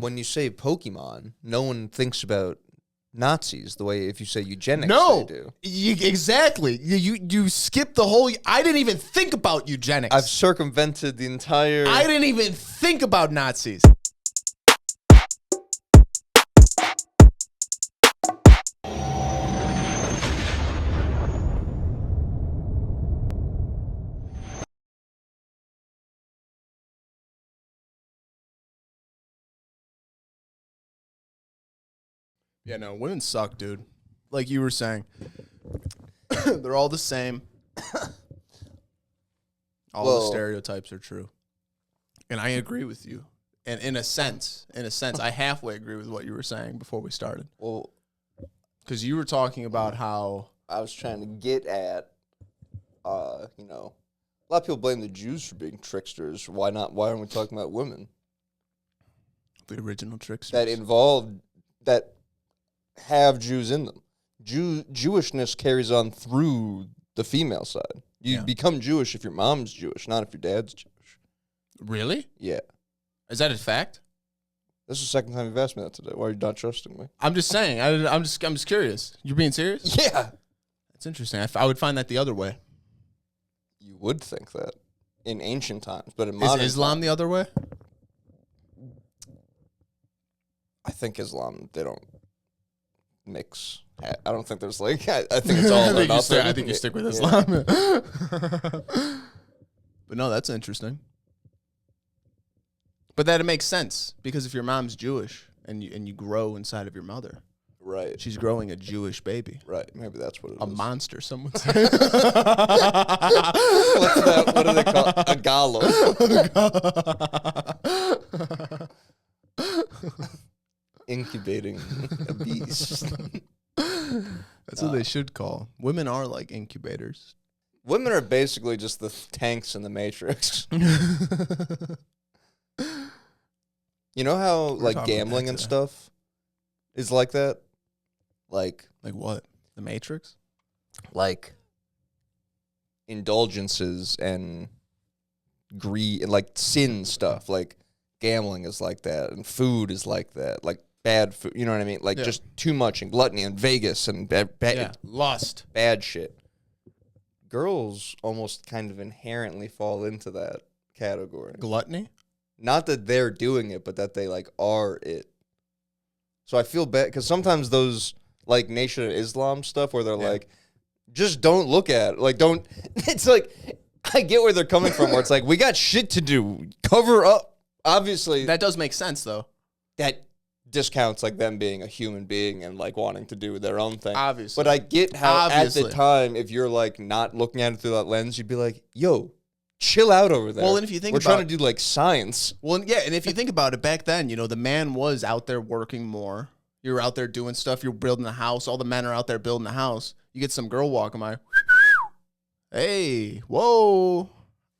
When you say Pokemon, no one thinks about Nazis the way if you say eugenics, No, they do. Exactly. You skip the whole. I didn't even think about eugenics. I've circumvented the entire. I didn't even think about Nazis. Yeah, no, women suck, dude. Like you were saying. They're all the same. All the stereotypes are true. And I agree with you. And in a sense, I halfway agree with what you were saying before we started. Well, because you were talking about how I was trying to get at, a lot of people blame the Jews for being tricksters. Why not? Why aren't we talking about women? the original tricksters that have Jews in them. Jewishness carries on through the female side. You become Jewish if your mom's Jewish, not if your dad's Jewish. Really? Yeah. Is that a fact? This is the second time you've asked me that today. Why are you not trusting me? I'm just saying. I'm just curious. You're being serious? Yeah. That's interesting. I would find that the other way. You would think that in ancient times, but in modern Is Islam times, the other way? I think Islam, they don't mix. I don't think there's like, I think it's all or nothing. I think you stick with Islam. But no, that's interesting. But that it makes sense, because if your mom's Jewish and you grow inside of your mother, right? She's growing a Jewish baby, right? Maybe that's what it is. A monster, some would say. What's that? What do they call it? A gallo? Incubating a beast. That's what they should call. Women are like incubators. Women are basically just the tanks in the Matrix. You know how like gambling and stuff is like that? Like what? The Matrix? Like indulgences and greed and like sin stuff. Like gambling is like that, and food is like that. Like bad food, you know what I mean? Like just too much, and gluttony and Vegas and lust. Bad shit. Girls almost kind of inherently fall into that category. Gluttony? Not that they're doing it, but that they like are it. So I feel bad because sometimes those like Nation of Islam stuff where they're like, just don't look at it. Like don't. It's like I get where they're coming from. Where it's like we got shit to do. Cover up. Obviously, that does make sense though. That discounts like them being a human being and like wanting to do their own thing. Obviously, but I get how at the time, if you're like not looking at it through that lens, you'd be like, yo. Chill out over there. Well, and if you think we're trying to do like science. Well, yeah, and if you think about it, back then, the man was out there working more. You were out there doing stuff. You're building a house. All the men are out there building a house. You get some girl walking by. Hey, whoa,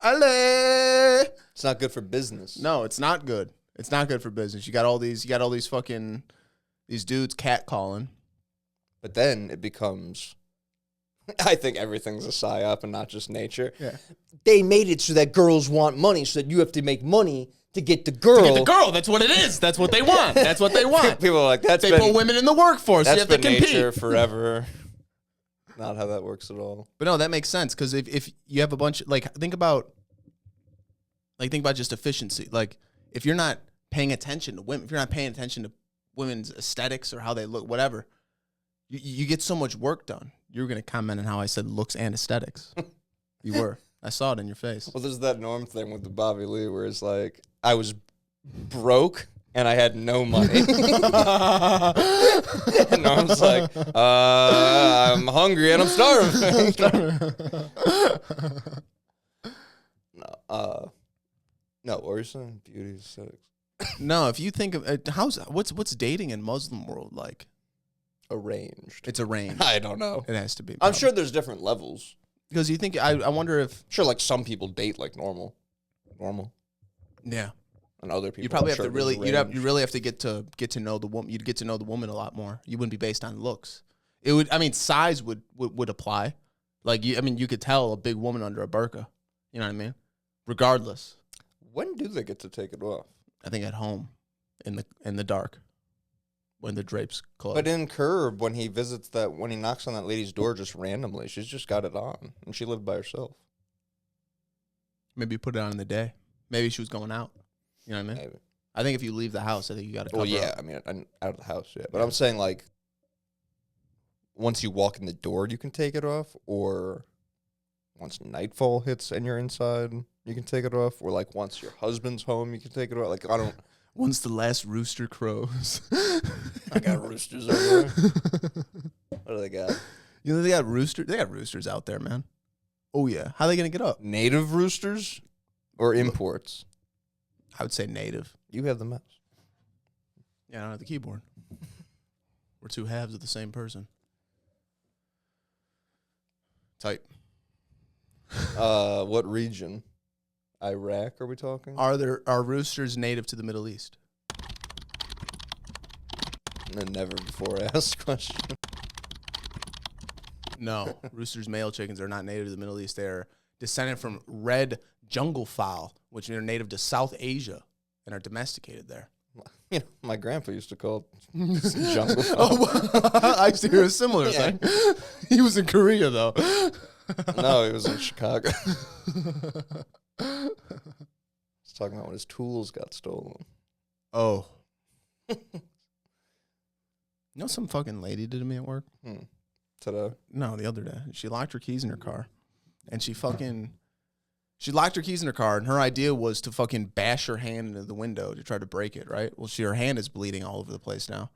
ale. It's not good for business. No, it's not good. It's not good for business. You got all these fucking these dudes catcalling. But then it becomes. I think everything's a psyop and not just nature. Yeah. They made it so that girls want money, so that you have to make money to get the girl. To get the girl, that's what it is. That's what they want. That's what they want. People are like, they put women in the workforce. That's you have to compete. nature forever. Not how that works at all. But no, that makes sense, because if you have a bunch, think about just efficiency. Like if you're not paying attention to women, if you're not paying attention to women's aesthetics or how they look, whatever, you get so much work done. You were going to comment on how I said looks and aesthetics. You were. I saw it in your face. Well, there's that Norm thing with the Bobby Lee where it's like, I was broke and I had no money. And Norm's like, I'm hungry and I'm starving. No, what were you saying? Beauty aesthetics. No, if you think of what's dating in Muslim world like? Arranged. It's arranged. I don't know. It has to be. I'm sure there's different levels. Because you think, I wonder if... Sure, like some people date like normal. Yeah. And other people... You probably have to really... You really have to get to know the woman. You'd get to know the woman a lot more. You wouldn't be based on looks. It would... I mean, size would apply. Like, you could tell a big woman under a burqa. You know what I mean? Regardless. When do they get to take it off? I think at home. in the dark when the drapes close. But in Curb, when he knocks on that lady's door just randomly, she's just got it on, and she lived by herself. Maybe you put it on in the day. Maybe she was going out. You know what I mean? Maybe. I think if you leave the house, I think you got to cover up. I mean, I'm out of the house, yeah. But I'm saying, like, once you walk in the door, you can take it off, or once nightfall hits and you're inside, you can take it off, or, like, once your husband's home, you can take it off. Like, I don't... Once the last rooster crows. I got roosters over there. What do they got? You know, they got roosters out there, man. Oh, yeah. How are they going to get up? Native roosters or imports? I would say native. You have the mouse. Yeah, I don't have the keyboard. We're two halves of the same person. Type. What region? Iraq, are we talking? Are roosters native to the Middle East? A never before asked question. No. Roosters, male chickens, are not native to the Middle East. They're descended from red jungle fowl, which are native to South Asia and are domesticated there. You know, my grandpa used to call it jungle fowl. I used to hear a similar thing. He was in Korea, though. No, he was in Chicago. He's talking about when his tools got stolen. Oh. You know some fucking lady did to me at work? Today? No, the other day. She locked her keys in her car. And she locked her keys in her car, and her idea was to fucking bash her hand into the window to try to break it, right? Well, her hand is bleeding all over the place now.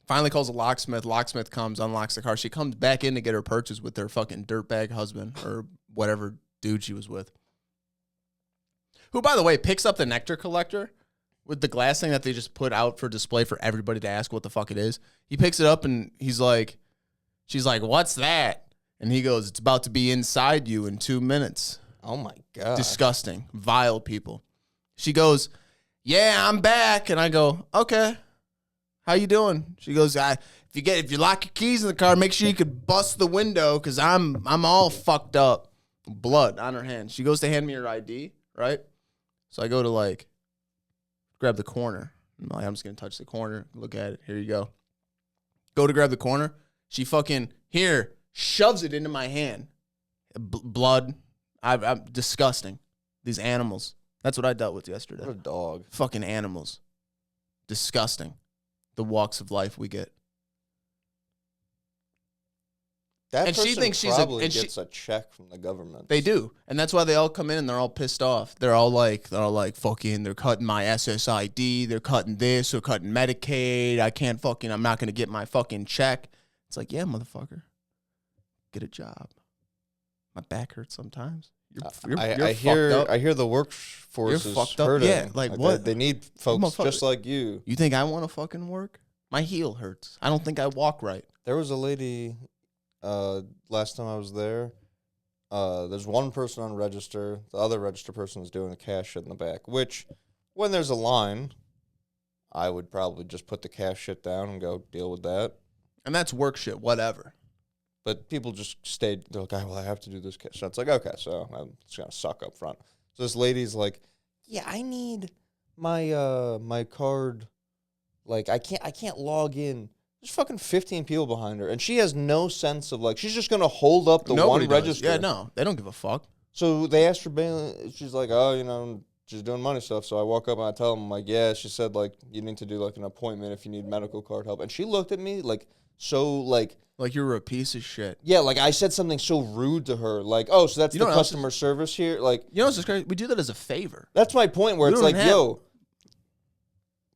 Finally calls a locksmith. Locksmith comes, unlocks the car. She comes back in to get her purchase with her fucking dirtbag husband or whatever dude she was with. Who, by the way, picks up the nectar collector with the glass thing that they just put out for display for everybody to ask what the fuck it is. He picks it up, and she's like, what's that? And he goes, it's about to be inside you in 2 minutes. Oh, my God. Disgusting. Vile people. She goes, yeah, I'm back. And I go, okay. How you doing? She goes, if you lock your keys in the car, make sure you could bust the window because I'm all fucked up. Blood on her hand. She goes to hand me her ID, right? So I go to, like, grab the corner. I'm just going to touch the corner. Look at it. Here you go. Go to grab the corner. She fucking, shoves it into my hand. Blood. I'm disgusting. These animals. That's what I dealt with yesterday. What a dog. Fucking animals. Disgusting. The walks of life we get. That and person she thinks probably gets a check from the government. They do. And that's why they all come in and they're all pissed off. They're all like, fucking, they're cutting my SSID. They're cutting this. They're cutting Medicaid. I'm not going to get my fucking check. It's like, yeah, motherfucker. Get a job. My back hurts sometimes. I hear the workforce is hurting. Yeah, like what? They need folks just like you. You think I want to fucking work? My heel hurts. I don't think I walk right. There was a lady last time I was there. There's one person on register. The other register person is doing the cash shit in the back, which when there's a line, I would probably just put the cash shit down and go deal with that. And that's work shit, whatever. But people just stayed. They're like, well, I have to do this. So it's like, okay, so I'm just gonna suck up front. So this lady's like, yeah, I need my my card. Like, I can't log in. There's fucking 15 people behind her, and she has no sense of, like, she's just gonna hold up the one register. Yeah, no, they don't give a fuck. So they asked her bail. She's like, oh, she's doing money stuff. So I walk up and I tell them, like, yeah, she said, like, you need to do, like, an appointment if you need medical card help. And she looked at me like, so, like you were a piece of shit. Yeah, like I said something so rude to her. Like, oh, so that's the customer service here? Like, you know what's crazy? We do that as a favor. That's my point, where it's like, yo,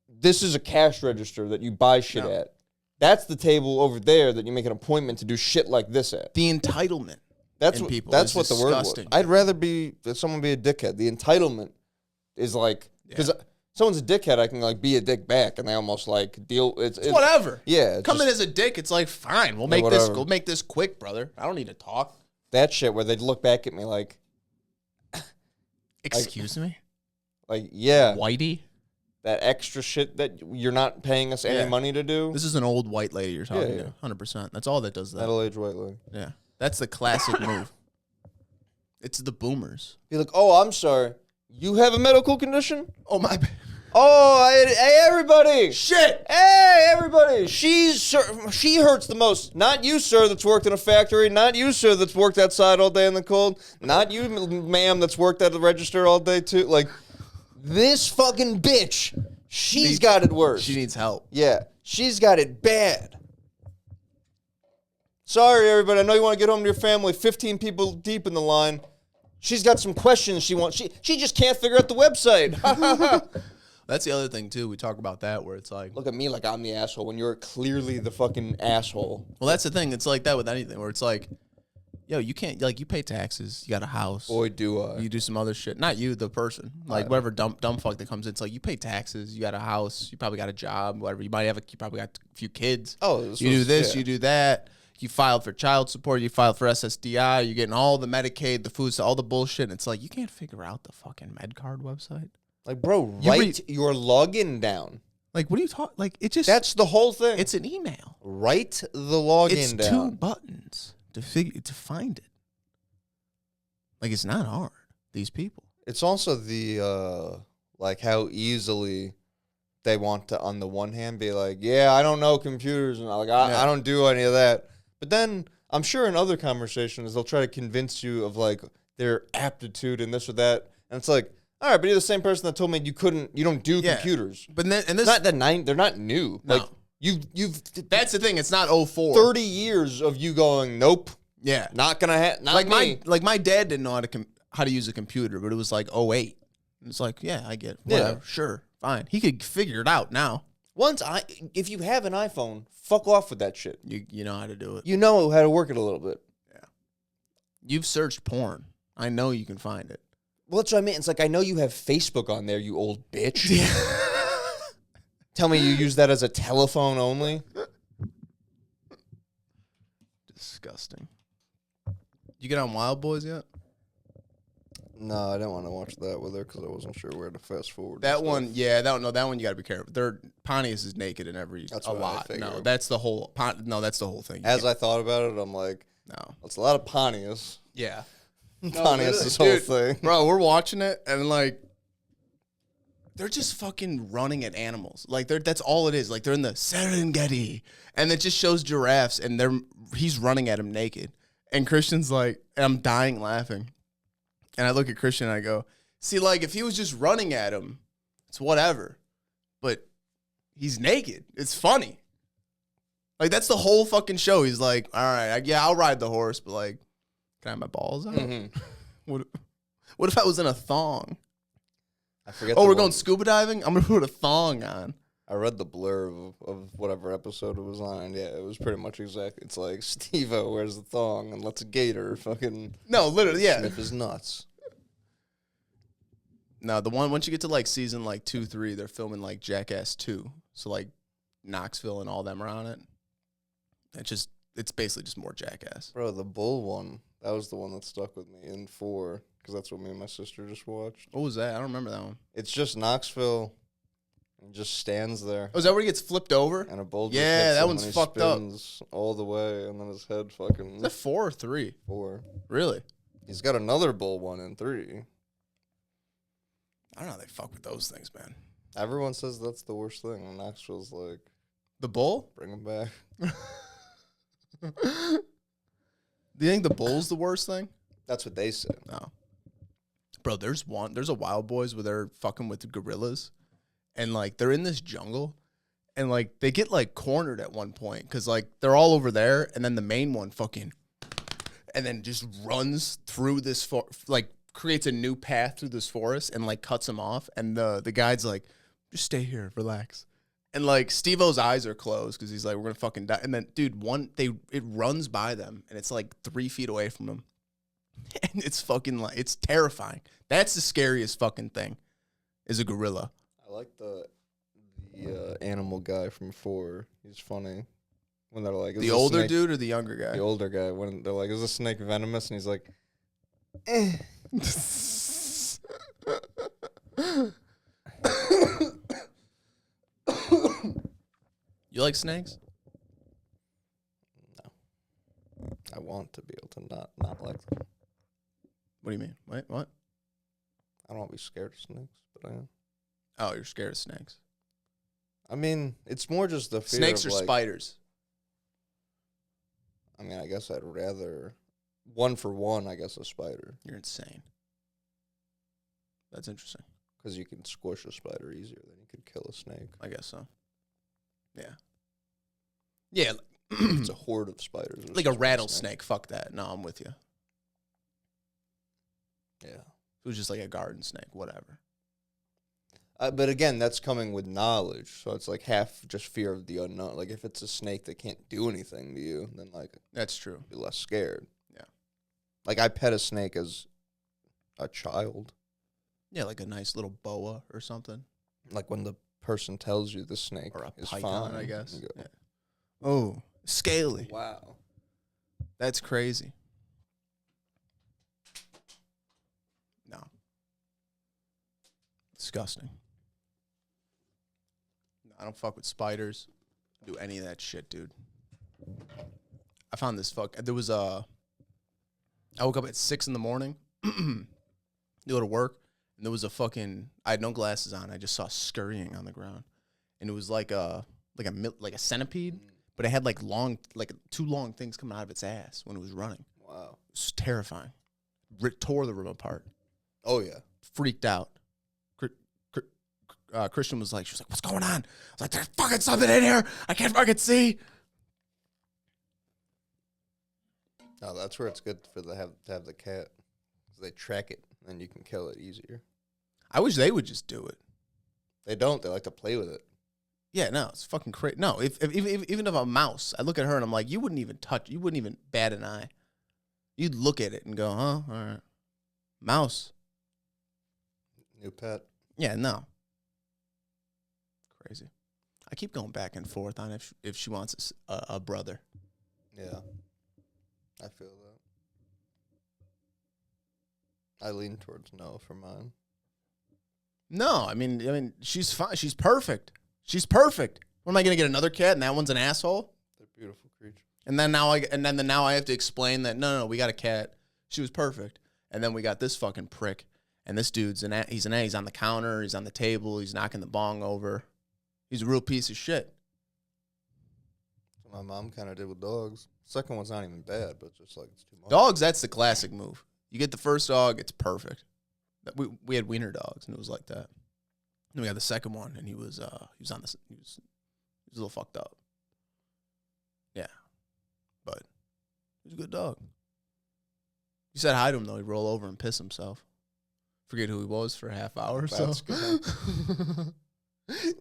this is a cash register that you buy shit at. That's the table over there that you make an appointment to do shit like this at. The entitlement. That's what the word was. I'd rather someone be a dickhead. The entitlement is like, because someone's a dickhead, I can, like, be a dick back, and they almost, like, deal. It's whatever. Yeah. Come in as a dick, it's like, fine, we'll make this. We'll make this quick, brother. I don't need to talk. That shit where they'd look back at me like, excuse me? Like, yeah. Whitey? That extra shit that you're not paying us any money to do. This is an old white lady you're talking to. 100%. That's all that does that. Middle-aged white lady. Yeah. That's the classic move. It's the boomers. Be like, oh, I'm sorry. You have a medical condition? Oh, my bad. Hey, everybody! Shit! Hey, everybody! She hurts the most. Not you, sir, that's worked in a factory. Not you, sir, that's worked outside all day in the cold. Not you, ma'am, that's worked at the register all day, too. Like, this fucking bitch, she's got it worse. She needs help. Yeah, she's got it bad. Sorry, everybody. I know you want to get home to your family. 15 people deep in the line. She's got some questions she wants. She just can't figure out the website. That's the other thing, too. We talk about that where it's like... Look at me like I'm the asshole when you're clearly the fucking asshole. Well, that's the thing. It's like that with anything where it's like, yo, you can't... Like, you pay taxes. You got a house. Boy, do I. You do some other shit. Not you, the person. Like, whatever dumb fuck that comes in. It's like, you pay taxes. You got a house. You probably got a job. Whatever. You probably got a few kids. Oh, you do this. Yeah. You do that. You filed for child support. You filed for SSDI. You're getting all the Medicaid, the food, all the bullshit. And it's like, you can't figure out the fucking MedCard website. Like, bro, write your login down. Like, what are you talking? Like, it just... That's the whole thing. It's an email. Write the login down. It's 2 buttons to find it. Like, it's not hard. These people. It's also the, like, how easily they want to, on the one hand, be like, yeah, I don't know computers. And like, I don't do any of that. But then I'm sure in other conversations, they'll try to convince you of, like, their aptitude and this or that. And it's like, all right, but you're the same person that told me you don't do computers. But then, and this, they're not new. No. Like, you've that's the thing. It's not 04. 30 years of you going, nope. Yeah. Not gonna happen. Like my dad didn't know how to use a computer, but it was like 08. It's like, yeah, I get it. Whatever. Yeah. Sure. Fine. He could figure it out now. If you have an iPhone, fuck off with that shit. You know how to do it. You know how to work it a little bit. Yeah. You've searched porn. I know you can find it. Well, that's what I mean. It's like, I know you have Facebook on there, you old bitch. Tell me you use that as a telephone only? Disgusting. You get on Wild Boys yet? No, I didn't want to watch that with her because I wasn't sure where to fast forward. That one, yeah, that one you got to be careful. Pontius is naked in every a lot. No, that's the whole that's the whole thing. As I thought about it, I'm like, no, it's a lot of Pontius. Yeah. Pontius, this whole thing. Bro, we're watching it, and, like, they're just fucking running at animals. Like, that's all it is. Like, they're in the Serengeti, and it just shows giraffes, and he's running at him naked. And Christian's like, and I'm dying laughing. And I look at Christian, and I go, see, like, if he was just running at him, it's whatever. But he's naked. It's funny. Like, that's the whole fucking show. He's like, all right, I'll ride the horse, but, like, can I have my balls out? Mm-hmm. What if I was in a thong? I forget. Oh, we're going scuba diving? I'm going to put a thong on. I read the blurb of whatever episode it was on, and yeah, it was pretty much exactly. It's like, Steve-O wears the thong and lets a gator fucking... No, literally, yeah. Sniff his nuts. No, the one, once you get to, like, season, like, 2, 3, they're filming, like, Jackass 2. So, like, Knoxville and all them are on it. It's basically just more Jackass. Bro, the bull one, that was the one that stuck with me in 4, because that's what me and my sister just watched. What was that? I don't remember that one. It's just Knoxville, and just stands there. Oh, is that where he gets flipped over? And a bull just hits that one's fucked up. All the way, and then his head fucking... Is that 4 or 3? 4. Really? He's got another bull one in 3. I don't know how they fuck with those things, man. Everyone says that's the worst thing, and Knoxville's like... The bull? Bring him back. Do you think the bull's the worst thing? That's what they say. No. Bro, there's a Wild Boys where they're fucking with the gorillas, and, like, they're in this jungle, and, like, they get, like, cornered at one point, because, like, they're all over there, and then the main one fucking, and then just runs through this, like, creates a new path through this forest, and, like, cuts them off, and the guide's like, just stay here, relax. And, like, Steve-O's eyes are closed because he's like, we're going to fucking die. And then, dude, it runs by them, and it's, like, 3 feet away from them. And it's fucking, like, it's terrifying. That's the scariest fucking thing, is a gorilla. I like the animal guy from 4. He's funny. When they're like... The older dude or the younger guy? The older guy. When they're like, is this snake venomous? And he's like, eh. You like snakes? No. I want to be able to not like them. What do you mean? What? I don't want to be scared of snakes, but I am. Oh, you're scared of snakes. I mean, it's more just the fear Snakes of, or like, spiders? I mean, I guess I'd rather, one for one, I guess a spider. You're insane. That's interesting. Because you can squish a spider easier than you could kill a snake. I guess so. Yeah. Yeah. It's a horde of spiders. Like a rattlesnake. Fuck that. No, I'm with you. Yeah. If it was just like a garden snake, whatever. But again, that's coming with knowledge. So it's like half just fear of the unknown. Like if it's a snake that can't do anything to you, then like that's true. You're less scared. Yeah. Like I pet a snake as a child. Yeah, like a nice little boa or something. Like when the person tells you the snake or a is python, fine, I guess. you go, Yeah. Oh, scaly. wow. That's crazy. No. Disgusting. No, I don't fuck with spiders. Do any of that shit, dude. I found this there was I woke up at 6 in the morning to go to work, and there was I had no glasses on. I just saw scurrying on the ground. And it was like a centipede, but it had like two long things coming out of its ass when it was running. Wow. It was terrifying. Tore the room apart. Oh, yeah. Freaked out. Christian was like, what's going on? I was like, there's fucking something in here. I can't fucking see. No, that's where it's good to have the cat. Because they track it, and you can kill it easier. I wish they would just do it. They don't. They like to play with it. Yeah, no, it's fucking crazy. No, even if a mouse, I look at her and I'm like, you wouldn't even bat an eye. You'd look at it and go, huh? All right. Mouse. New pet. Yeah, no. Crazy. I keep going back and forth on if she wants a brother. Yeah. I feel that. I lean towards no for mine. No, I mean, she's fine. She's perfect. She's perfect. What am I gonna get another cat and that one's an asshole? They're beautiful creatures. And then now I have to explain that no, we got a cat. She was perfect. And then we got this fucking prick. And this dude's he's on the counter, he's on the table, he's knocking the bong over. He's a real piece of shit. That's what my mom kind of did with dogs. Second one's not even bad, but just like it's too much. Dogs, that's the classic move. You get the first dog, it's perfect. We had wiener dogs, and it was like that. Then we got the second one, and he was a little fucked up. Yeah, but he was a good dog. You said hi to him though. He'd roll over and piss himself. Forget who he was for a half hour or so. That's good.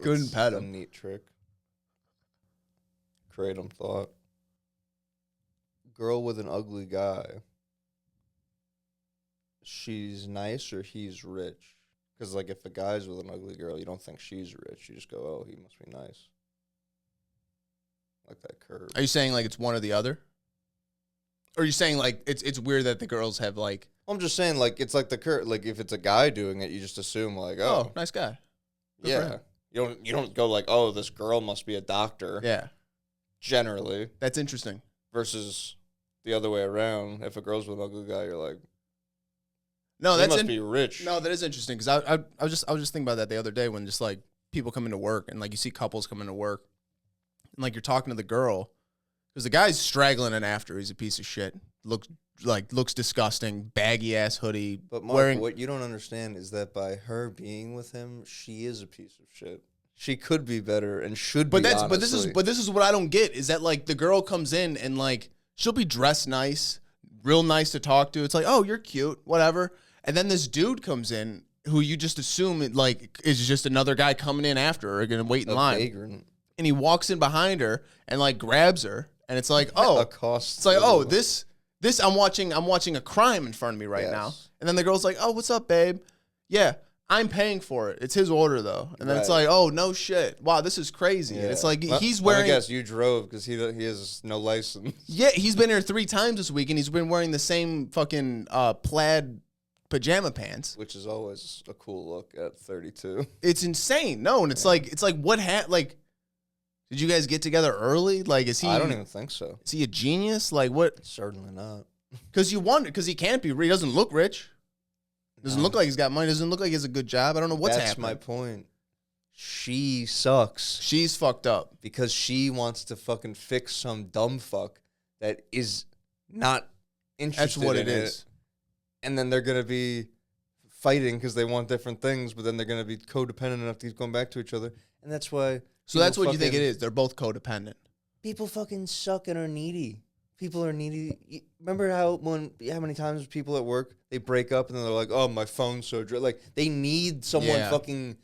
Couldn't pet A him. neat trick. Kratom thought. Girl with an ugly guy. She's nice or he's rich? Because, like, if a guy's with an ugly girl, you don't think she's rich. You just go, oh, he must be nice. Like that curve. Are you saying like it's one or the other? Or are you saying like it's weird that the girls have like? I'm just saying, like, it's like the curve. Like, if it's a guy doing it, you just assume, like, oh, Nice guy. Good for yeah. him. You don't go like, oh, this girl must be a doctor. Yeah. Generally. That's interesting. Versus the other way around. If a girl's with an ugly guy, you're like, no, he that's must be rich. No, that is interesting because I was just thinking about that the other day when just like people come into work and like you see couples come into work and like you're talking to the girl because the guy's straggling and after he's a piece of shit, looks disgusting, baggy ass hoodie. But Mark, what you don't understand is that by her being with him, she is a piece of shit. She could be better and should be. But this is what I don't get is that like the girl comes in and like she'll be dressed nice, real nice to talk to. It's like, oh, you're cute, whatever. And then this dude comes in who you just assume is just another guy coming in after her, gonna wait in line. Vagrant. And he walks in behind her and like grabs her, and it's like, oh, Accosts it's like, oh, the- this I'm watching a crime in front of me right now. And then the girl's like, oh, what's up, babe? Yeah, I'm paying for it. It's his order though. And then it's like, oh, no shit. Wow, this is crazy. Yeah. And it's like Well, he's wearing. I guess you drove because he has no license. Yeah, he's been here 3 times this week, and he's been wearing the same fucking plaid pajama pants, Which is always a cool look at 32. It's insane. No, and it's like what did you guys get together early? Like, is he? I don't even think so. Is he a genius? Like, what? Certainly not. Because you wonder, because he can't be. He doesn't look rich. Doesn't look like he's got money. Doesn't look like he has a good job. I don't know what's That's happening. my point. she sucks She's fucked up. because she wants to fucking fix some dumb fuck that is not interested That's what in it is. And then they're going to be fighting because they want different things, but then they're going to be codependent enough to keep going back to each other. And that's why... So that's what you think it is. They're both codependent. People fucking suck and are needy. People are needy. Remember how many times people at work, they break up and then they're like, oh, my phone's so dry. Like, they need someone fucking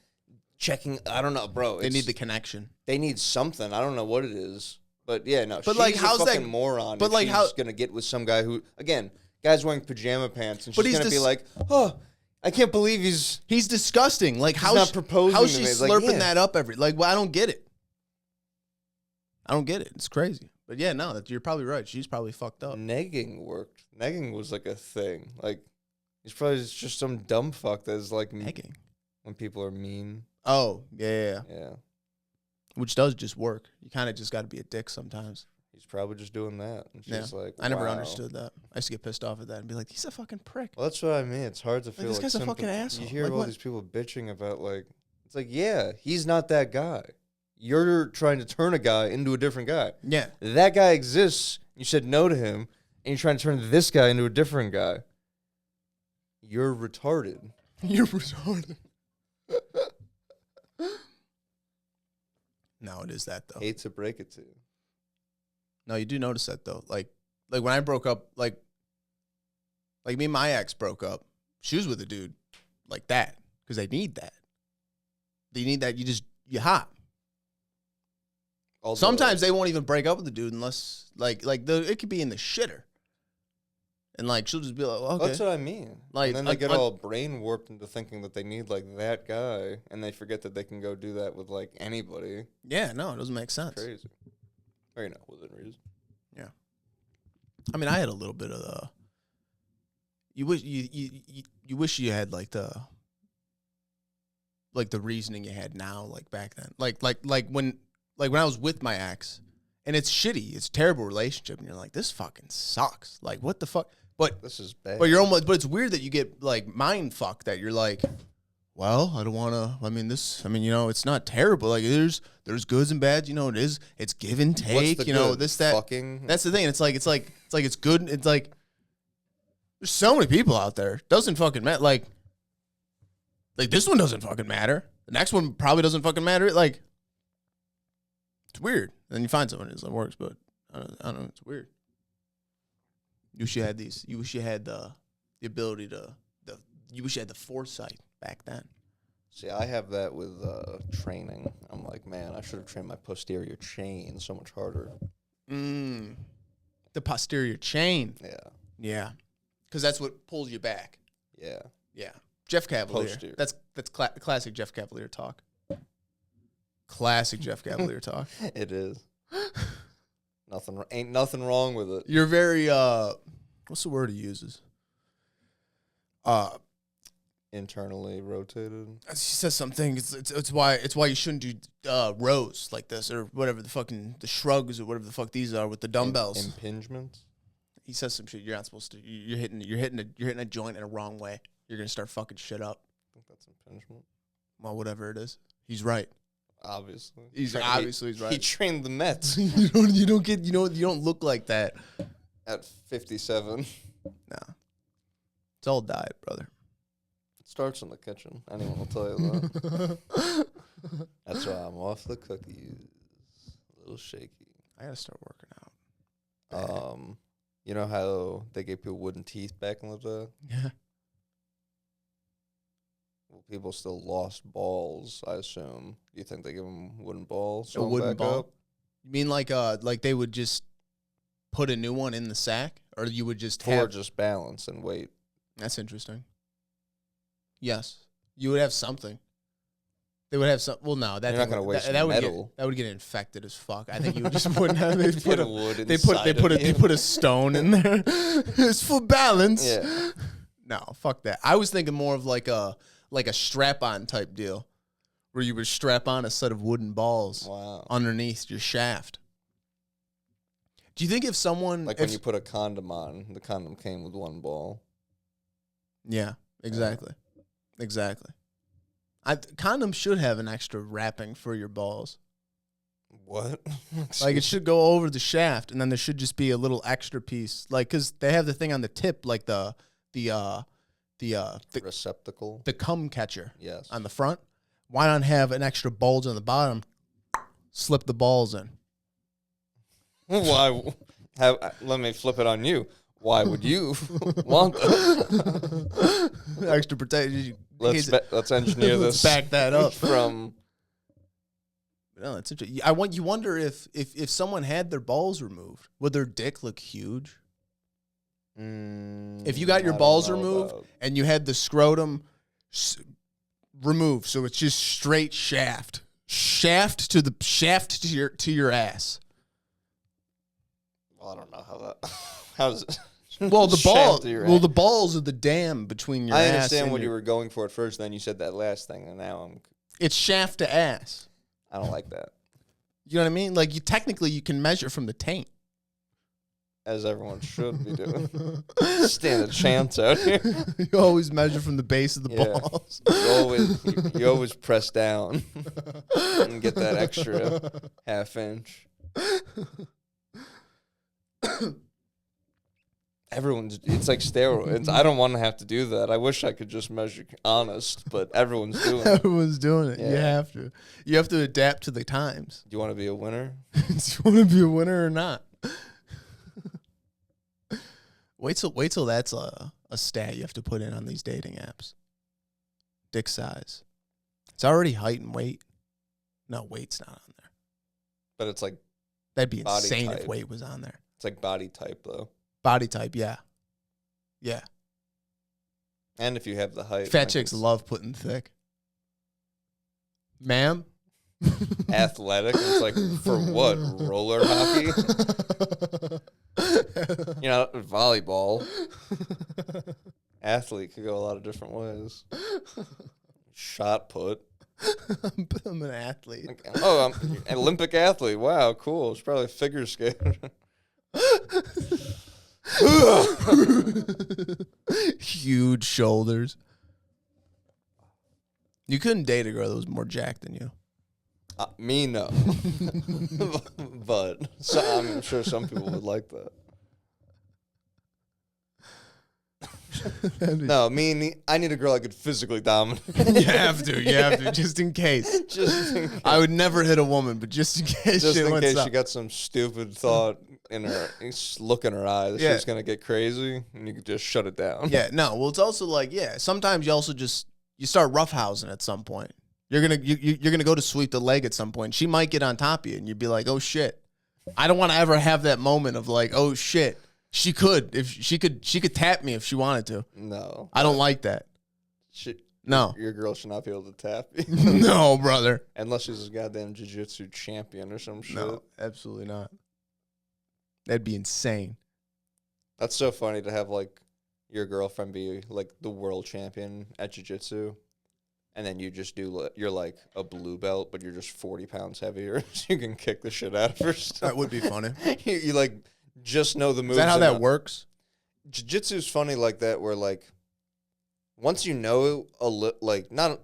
checking. I don't know, bro. They need the connection. They need something. I don't know what it is. But yeah, no. But she's like, how's a fucking moron. But like, she's going to get with some guy who, again, guy's wearing pajama pants and she's going to be like, oh, I can't believe he's disgusting. Like, not proposing how's to she me. slurping that up well, I don't get it. I don't get it. It's crazy. But yeah, no, you're probably right. She's probably fucked up. Negging worked. Negging was like a thing. Like, he's probably just some dumb fuck that's like Negging. When people are mean. Oh, yeah. Yeah. Which does just work. You kind of just got to be a dick sometimes. He's probably just doing that. And she's like, I never understood that. I used to get pissed off at that and be like, he's a fucking prick. Well, that's what I mean. It's hard to feel this guy's a fucking asshole. You hear all these people bitching about, like, it's like, yeah, he's not that guy. You're trying to turn a guy into a different guy. Yeah. That guy exists. You said no to him, and you're trying to turn this guy into a different guy. You're retarded. You're retarded. No, it is that, though. Hate to break it to you. No, you do notice that, though. Like when I broke up, like me and my ex broke up, she was with a dude like that because they need that. They need that. You hot. Although, sometimes they won't even break up with the dude unless, it could be in the shitter. And, like, she'll just be like, okay. That's what I mean. Like, and then they get all brain warped into thinking that they need, like, that guy, and they forget that they can go do that with, like, anybody. Yeah, no, it doesn't make sense. Crazy. Or, you know, within reason. Yeah. I mean, I had a little bit of the... You wish you had, like, the reasoning you had now, like, back then. Like when I was with my ex, and it's shitty, it's a terrible relationship, and you're like, this fucking sucks. Like, what the fuck? But this is bad. But it's weird that you get like mind fucked that you're like, well, I don't want to. You know, it's not terrible. Like there's goods and bads. You know, it's give and take. You know, good? This that. Fucking. That's the thing. It's good. It's like there's so many people out there. Doesn't fucking matter. Like this one doesn't fucking matter. The next one probably doesn't fucking matter. Like it's weird. And then you find someone that works, but I don't know. It's weird. You wish you had these. You wish you had the ability to. You wish you had the foresight back then. See, I have that with training. I'm like, man, I should have trained my posterior chain so much harder. The posterior chain. Yeah. Yeah. Because that's what pulls you back. Yeah. Yeah. Jeff Cavalier. Posterior. That's classic Jeff Cavalier talk. Classic Jeff Cavalier talk. It is. Ain't nothing wrong with it. You're very what's the word he uses? Internally rotated. He says something. It's why you shouldn't do rows like this or whatever the shrugs or whatever the fuck these are with the dumbbells. Impingements. He says some shit you're not supposed to. You're hitting a joint in a wrong way. You're gonna start fucking shit up. I think that's impingement. Well, whatever it is, he's right. Obviously, he's right. He trained the Mets. you don't look like that at 57. No, it's all diet, brother. It starts in the kitchen. Anyone will tell you that. That's why I'm off the cookies. A little shaky. I gotta start working out. You know how they gave people wooden teeth back in the day? Yeah. Well, people still lost balls, I assume. Do you think they give them wooden balls? A wooden ball? Up? You mean like they would just put a new one in the sack? Or you would just or just balance and weight? That's interesting. Yes. You would have something. They would have some. Well, no, you're not going to waste metal. That would get infected as fuck. I think you would just wouldn't have. They put put a stone in there. It's for balance. Yeah. No, fuck that. I was thinking more of like a strap-on type deal, where you would strap on a set of wooden balls underneath your shaft. Do you think if someone when you put a condom on, the condom came with one ball? Yeah, exactly. Exactly. Condoms should have an extra wrapping for your balls. What? Like, it should go over the shaft, and then there should just be a little extra piece. Like, because they have the thing on the tip, like the receptacle, the cum catcher. Yes. On the front. Why not have an extra bulge on the bottom? Slip the balls in. Why? Let me flip it on you. Why would you want that? Extra protection. Let's engineer this. Back that up from. No, that's interesting. You wonder if someone had their balls removed, would their dick look huge? If you got your balls removed and you had the scrotum removed, so it's just straight shaft to your ass. Well, I don't know how that. How's it? Well, the balls are the dam between your ass. I understand what you were going for at first. Then you said that last thing, and now It's shaft to ass. I don't like that. You know what I mean? Like, you can measure from the taint. As everyone should be doing. Stand a chance out here. You always measure from the base of the balls. You always press down and get that extra half inch. It's like steroids. I don't want to have to do that. I wish I could just measure honest, but everyone's doing it. Everyone's doing it. Yeah. You have to adapt to the times. Do you want to be a winner? Do you want to be a winner or not? Wait till that's a stat you have to put in on these dating apps. Dick size. It's already height and weight. No, weight's not on there. But it's like that'd be insane if weight was on there. It's like body type though. Body type, yeah. Yeah. And if you have the height. Fat chicks love putting thick. Ma'am? Athletic? It's like, for what? Roller hockey? Volleyball. Athlete could go a lot of different ways. Shot put. I'm an athlete. I'm an Olympic athlete. Wow, cool. It's probably a figure skater. Huge shoulders. You couldn't date a girl that was more jacked than you. Me, no. But I'm sure some people would like that. No, I need a girl I could physically dominate. You have to, just in case. I would never hit a woman, but just in case. Just in case she got some stupid thought in her look in her eye that she's gonna get crazy, and you could just shut it down. Yeah, no. Well, it's also like, sometimes you also you start roughhousing at some point. You're gonna go to sweep the leg at some point. She might get on top of you, and you'd be like, "Oh shit!" I don't want to ever have that moment of like, "Oh shit." She could tap me if she wanted to. No, I don't like that. No, your girl should not be able to tap you. No, brother. Unless she's a goddamn jiu-jitsu champion or some shit. No, absolutely not. That'd be insane. That's so funny to have like your girlfriend be like the world champion at jiu-jitsu, and then you just you're like a blue belt, but you're just 40 pounds heavier, so you can kick the shit out of her. That would be funny. you like. Just know the moves. Is that how that works? Jiu-jitsu is funny like that, where like once you know not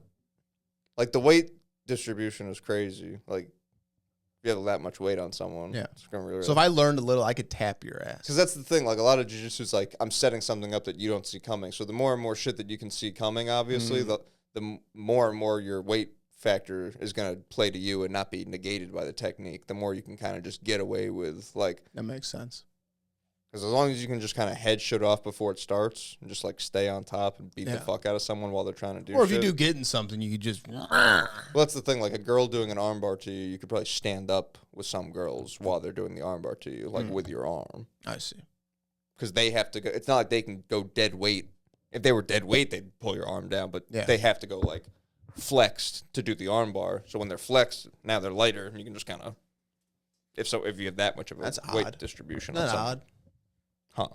like the weight distribution is crazy. Like if you have that much weight on someone, it's gonna really. So if I learned a little, I could tap your ass. Because that's the thing. Like a lot of jiu-jitsu is like I'm setting something up that you don't see coming. So the more and more shit that you can see coming, obviously, the more and more your weight factor is going to play to you and not be negated by the technique. The more you can kind of just get away with like that makes sense. Because as long as you can just kind of head shit off before it starts and just like stay on top and beat the fuck out of someone while they're trying to do or if shit. you do get in something, you could just. Well, that's the thing. Like a girl doing an armbar to you, you could probably stand up with some girls while they're doing the armbar to you, like with your arm. I see. Because they have to go. It's not like they can go dead weight. If they were dead weight, they'd pull your arm down, but they have to go like flexed to do the arm bar. So when they're flexed, now they're lighter, and you can just kind of, if you have that much of a weight distribution. That's odd. Huh.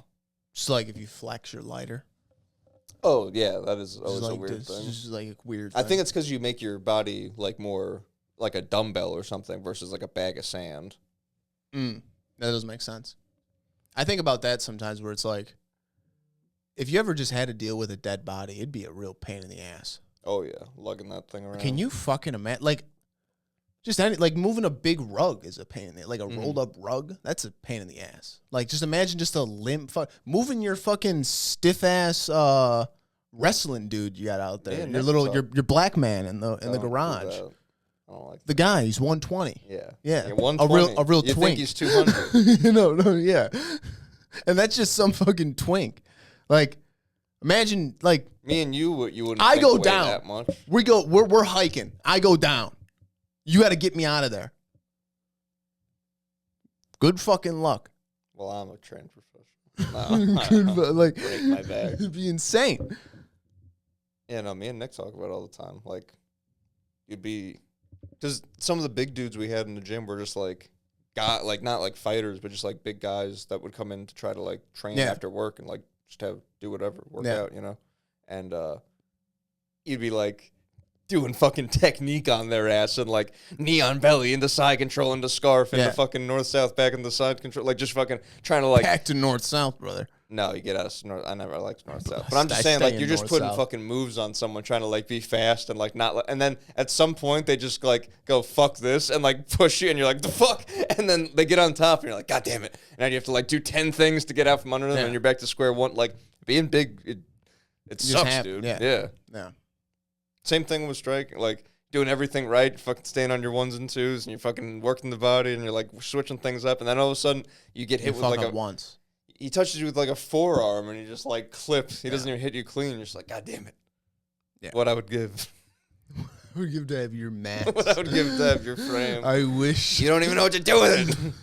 Just like if you flex, you're lighter. Oh, yeah, that is always a weird thing. It's just like a weird thing. I think it's because you make your body like more like a dumbbell or something versus like a bag of sand. That does make sense. I think about that sometimes where it's like, if you ever just had to deal with a dead body, it'd be a real pain in the ass. Oh yeah, lugging that thing around. Can you fucking imagine? Like, just any, like moving a big rug is a pain in the like a rolled up rug. That's a pain in the ass. Like, just imagine just a limp moving your fucking stiff ass wrestling dude you got out there. Man, your little your black man in the garage. I don't like the guy. He's 120. Yeah, 120. A real you twink. Think he's 200? no, yeah. And that's just some fucking twink. Like, imagine like me and you wouldn't. I think go weigh down. that much. We're hiking. I go down. You got to get me out of there. Good fucking luck. Well, I'm a trained professional. Like, break my back. It'd be insane. Yeah, no, me and Nick talk about it all the time. Like, you'd be, because some of the big dudes we had in the gym were just like, like not like fighters, but just like big guys that would come in to try to like train after work and like just do whatever, work out, you know? And you'd be like doing fucking technique on their ass and like knee on belly into side control into scarf into fucking north-south back into side control. Like just fucking trying to like. Back to north-south, brother. No, you get us north. I never liked north-south. But I'm just saying, like, you're just putting fucking moves on someone trying to like be fast and like not. And then at some point they just like go fuck this and like push you and you're like the fuck. And then they get on top and you're like God damn it. And now you have to like do 10 things to get out from under them and you're back to square one. Like being big, it sucks, dude. Yeah. Same thing with striking, like doing everything right, fucking staying on your ones and twos, and you're fucking working the body, and you're like switching things up, and then all of a sudden you get hit with like once. He touches you with like a forearm, and he just like clips. He doesn't even hit you clean. You're just like, God damn it. Yeah. What I would give. What I would give to have your mask. What I would give to have your frame. I wish. You don't even know what to do with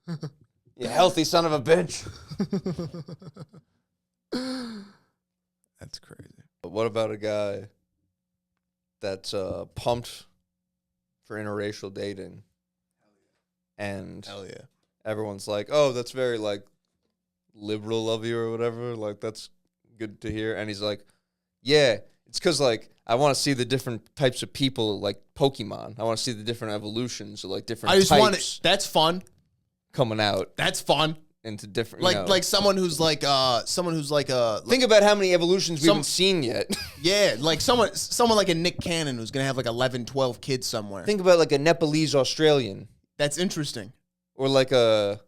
it. You healthy son of a bitch. That's crazy. But what about a guy that's pumped for interracial dating? And hell yeah. Everyone's like, oh, that's very like liberal of you or whatever. Like, that's good to hear. And he's like, yeah, it's because like I want to see the different types of people, like Pokemon. I want to see the different evolutions or like different types. That's fun. Coming out. That's fun. Into different, like someone who's like think about how many evolutions we haven't seen yet. Yeah, like someone like a Nick Cannon who's gonna have like 11, 12 kids somewhere. Think about like a Nepalese Australian. That's interesting. Or like a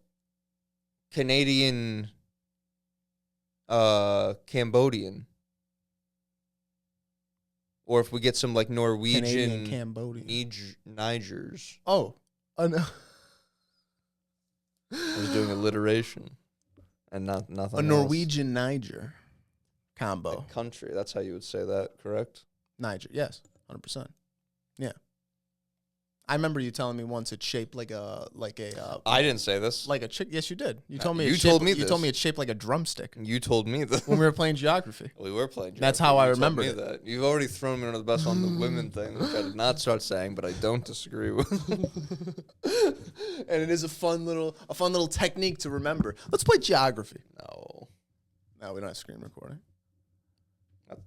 Canadian Cambodian. Or if we get some like Norwegian Cambodian Nigers. Oh, no. I was doing alliteration and nothing a Norwegian Niger combo. A country, that's how you would say that, correct? Niger, yes, 100%. Yeah. I remember you telling me once it's shaped like a I didn't say this. Like a chick. Yes, you did. You told me. You told me. You told me it's shaped like a drumstick. You told me that when we were playing geography. We were playing geography. That's how I remember it. That. You've already thrown me under the bus on the women thing, which I did not start saying, but I don't disagree with. And it is a fun little technique to remember. Let's play geography. No, we don't have screen recording.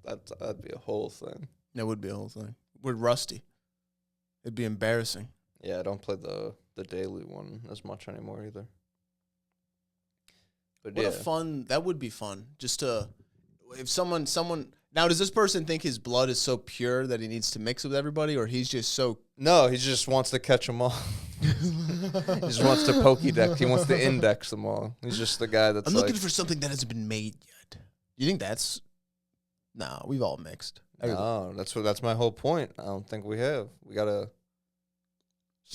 That'd be a whole thing. That would be a whole thing. We're rusty. It'd be embarrassing. Yeah, I don't play the daily one as much anymore either. But what a fun, that would be fun. Just to, if someone, now does this person think his blood is so pure that he needs to mix with everybody, or he's just so? No, he just wants to catch them all. He just wants to Pokédex. He wants to index them all. He's just the guy that's I'm looking for something that hasn't been made yet. You think that's? No, we've all mixed. No, that's my whole point. I don't think we have. We gotta.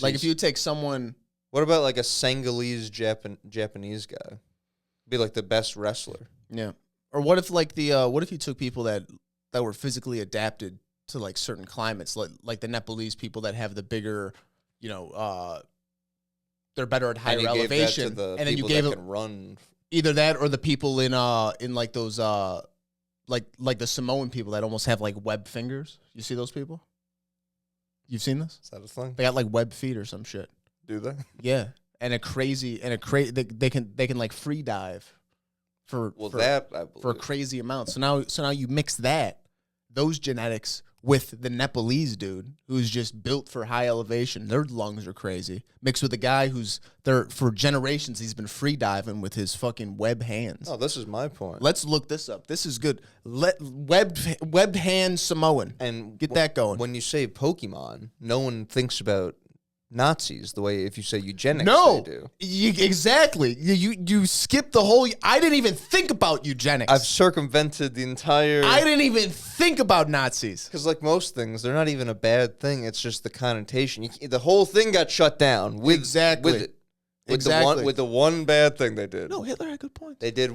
Like if you take someone. What about like a Senegalese Japanese guy? Be like the best wrestler. Yeah. Or what if like what if you took people that were physically adapted to like certain climates, like the Nepalese people that have the bigger, they're better at higher elevation, and then you gave it run. Either that or the people in like those like the Samoan people that almost have like web fingers. You see those people? You've seen this? Is that a thing? They got like web feet or some shit. Do they? Yeah, and they can like free dive for a crazy amount. So now you mix those genetics with the Nepalese dude who's just built for high elevation. Their lungs are crazy. Mixed with a guy who's there for generations. He's been free diving with his fucking web hands. Oh, this is my point. Let's look this up. This is good. Webbed hand Samoan. And get that going. When you say Pokemon, no one thinks about Nazis the way if you say eugenics no, they do. Exactly. You skip the whole. I didn't even think about eugenics. I've circumvented the entire. I didn't even think about Nazis. Because like most things, they're not even a bad thing. It's just the connotation. The whole thing got shut down with exactly with it. With the one bad thing they did. No, Hitler had good points. They did.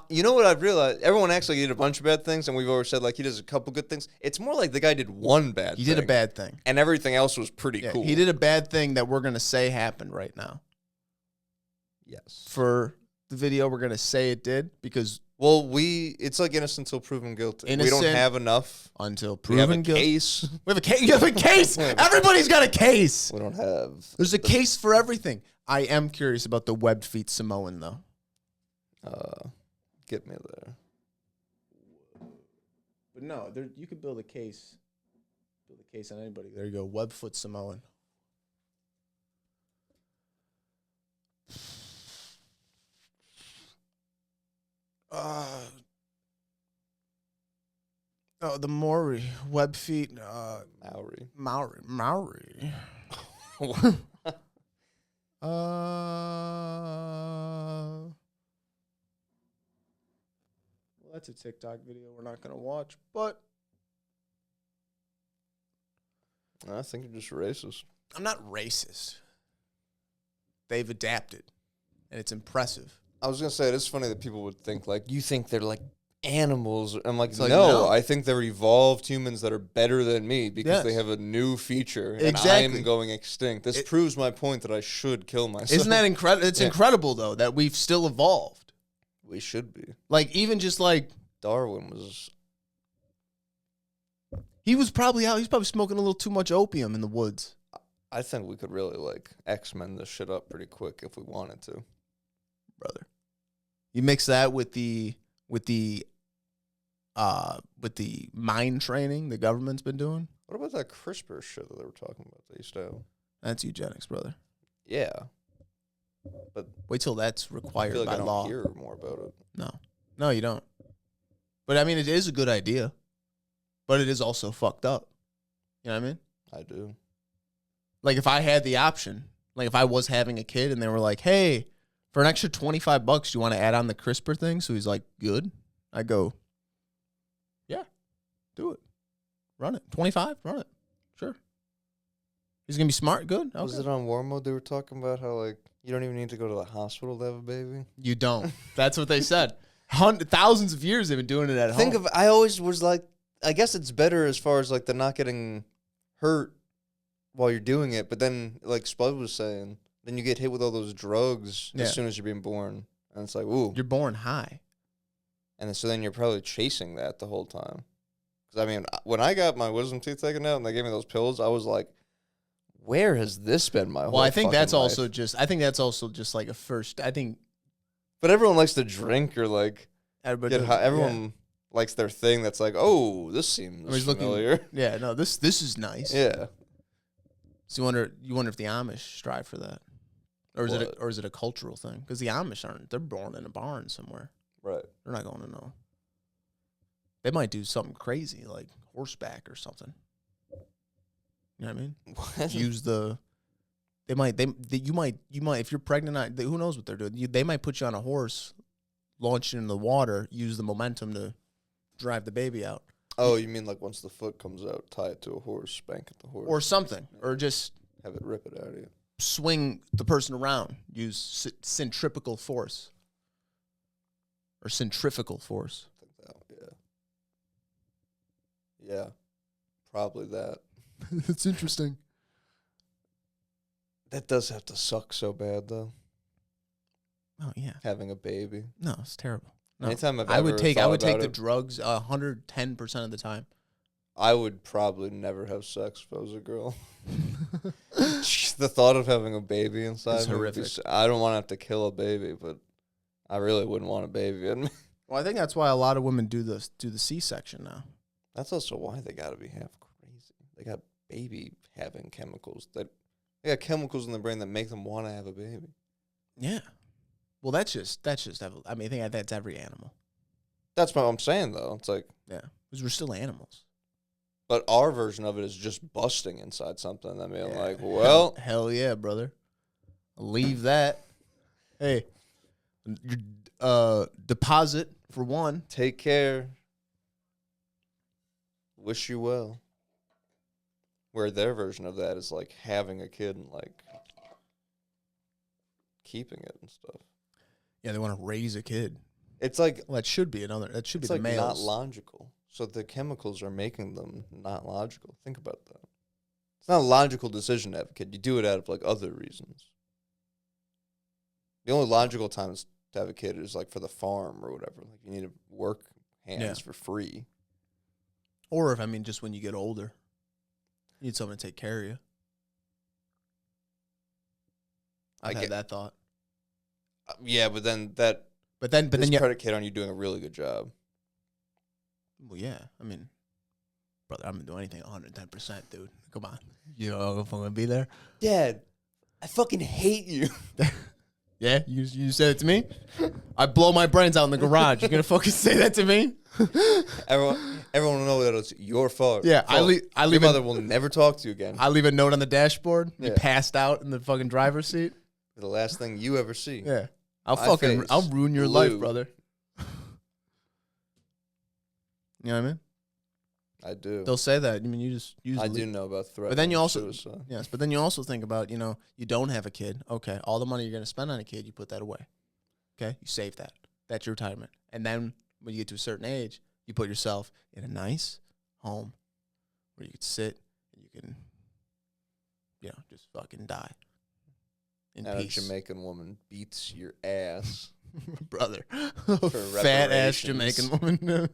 You know what I've realized? Everyone acts like he did a bunch of bad things, and we've always said like he does a couple good things. It's more like the guy did one bad thing. He did a bad thing. And everything else was pretty cool. He did a bad thing that we're going to say happened right now. Yes. For the video, we're going to say it did because... Well, it's like innocent until proven guilty. Innocent we don't have enough. Until proven guilty. Case. We have a case. You have a case. Everybody's got a case. We don't have... There's a case for everything. I am curious about the webbed feet Samoan, though. Get me there. But no, you could build a case. Build a case on anybody. There you go. Webfoot Samoan. The Maori. Web feet. Maori. Well, that's a TikTok video we're not going to watch, but I think you're just racist. I'm not racist. They've adapted, and it's impressive. I was going to say, it is funny that people would think, like, you think they're, like, animals. I'm like, no, I think they're evolved humans that are better than me because they have a new feature, and I'm going extinct. This proves my point that I should kill myself. Isn't that incredible? It's incredible, though, that we've still evolved. We should be. Like, even just like... Darwin was... He was probably out. He's probably smoking a little too much opium in the woods. I think we could really, like, X-Men this shit up pretty quick if we wanted to. Brother. You mix that with the mind training the government's been doing. What about that CRISPR shit that they were talking about that used to have? That's eugenics, brother. Yeah. But wait till that's required by law. I don't hear more about it. No, you don't. But I mean, it is a good idea, but it is also fucked up. You know what I mean? I do. Like if I had the option, like if I was having a kid and they were like, "Hey, for an extra $25, you want to add on the CRISPR thing?" So he's like, "Good." I go, "Yeah, do it. Run it. 25, run it. Sure." He's gonna be smart. Good. Okay. Was it on Warmode they were talking about how like you don't even need to go to the hospital to have a baby? You don't. That's what they said. Thousands of years they've been doing it at home. I always was like, I guess it's better as far as like the not getting hurt while you're doing it. But then, like Spud was saying, then you get hit with all those drugs as soon as you're being born, and it's like, ooh, you're born high, and so then you're probably chasing that the whole time. Because I mean, when I got my wisdom teeth taken out and they gave me those pills, I was like, where has this been my whole life? Well, I think that's also just like a first. I think. But everyone likes to drink or like everybody. Everyone likes their thing that's like, oh, this seems familiar. This is nice. Yeah. So you wonder if the Amish strive for that, or is it a cultural thing? Because the Amish they're born in a barn somewhere. Right. They're not going to know. They might do something crazy like horseback or something. You know what I mean? What? You might if you're pregnant, who knows what they're doing? They might put you on a horse, launch it in the water, use the momentum to drive the baby out. Oh, you mean like once the foot comes out, tie it to a horse, spank at the horse, or something, or just have it rip it out of you, swing the person around, use centrifugal force or centrifugal force. I think that, yeah, probably that. It's interesting. That does have to suck so bad, though. Oh yeah, having a baby. No, it's terrible. No. Anytime I would take the drugs 110% of the time. I would probably never have sex if I was a girl. The thought of having a baby inside me horrific. I don't want to have to kill a baby, but I really wouldn't want a baby in me. Well, I think that's why a lot of women do the C-section now. That's also why they got to be half crazy. They got baby having chemicals they got chemicals in the brain that make them want to have a baby. Yeah. Well, that's just. I mean, I think that's every animal. That's what I'm saying, though. It's like, Yeah, because we're still animals. but our version of it is just busting inside something. I mean, like, well, hell yeah, brother. Leave that. Hey, deposit for one. take care. Wish you well. Where their version of that is like having a kid and like keeping it and stuff. Yeah, they want to raise a kid. It's like, Well, that should be That should be it's the like males. not logical. So the chemicals are making them not logical. Think about that. It's not a logical decision to have a kid. You do it out of like other reasons. The only logical time to have a kid is like for the farm or whatever. Like you need to work hands for free. Or just when you get older, you need someone to take care of you. I had that thought. Yeah, but then But then is you predicated on you doing a really good job. Well, yeah. Brother, I'm gonna do anything 110%, dude. Come on. You know if I'm gonna be there. Dad, I fucking hate you. Yeah, you said it to me. I blow my brains out in the garage. You gonna fucking say that to me? Everyone will know that it's your fault. Yeah, I leave. Your mother will never talk to you again. I leave a note on the dashboard. You Yeah. passed out in the fucking driver's seat. The last thing you ever see. Yeah, face I'll ruin your blue. life, brother. You know what I mean? I do. They'll say that. You just use. I do know about threat. But then you also suicide. Yes, but then you also think about, you don't have a kid. Okay, all the money you're going to spend on a kid, you put that away. Okay, you save that. That's your retirement. And then when you get to a certain age, you put yourself in a nice home where you can sit and you can, just fucking die in And peace. a Jamaican woman beats your ass. Brother, For fat ass reparations. Jamaican woman.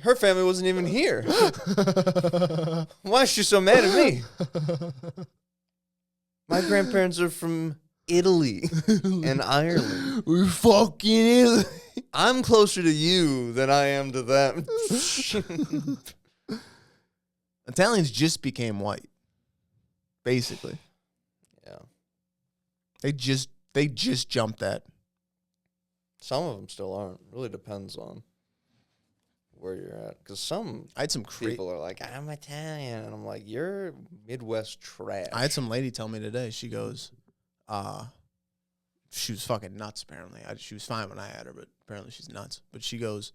Her family wasn't even here. Why is she so mad at me? My grandparents are from Italy and Ireland. We're fucking Italy. I'm closer to you than I am to them. Italians just became white, basically. Yeah. They just jumped that. Some of them still aren't. Really depends on where you're at. Because some I had some people are like, I'm Italian. And I'm like, you're Midwest trash. I had some lady tell me today. She goes, she was fucking nuts. Apparently, she was fine when I had her, but apparently she's nuts. But she goes,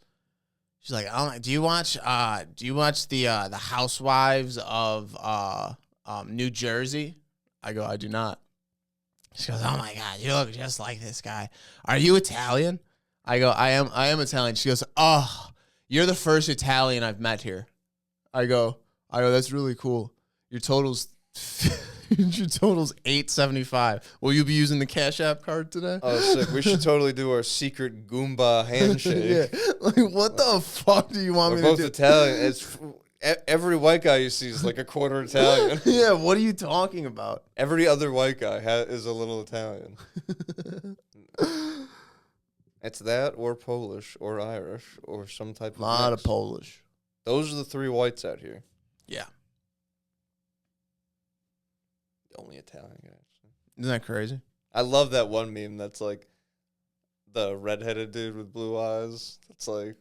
she's like, do you watch the Housewives of New Jersey? I go, I do not. She goes, oh my God, you look just like this guy. Are you Italian? I go, I am Italian. She goes, oh, you're the first Italian I've met here. I go, that's really cool. Your total's $8.75. Will you be using the Cash App card today? Oh, sick. We should totally do our secret Goomba handshake. Yeah. Like, what the fuck do you want We're me both to do? Italian. It's every white guy you see is like a quarter Italian. Yeah, what are you talking about? Every other white guy is a little Italian. It's that or Polish or Irish or some type of A lot mix. of Polish. Those are the three whites out here. Yeah. The only Italian guys. Isn't that crazy? I love that one meme that's like the redheaded dude with blue eyes. It's like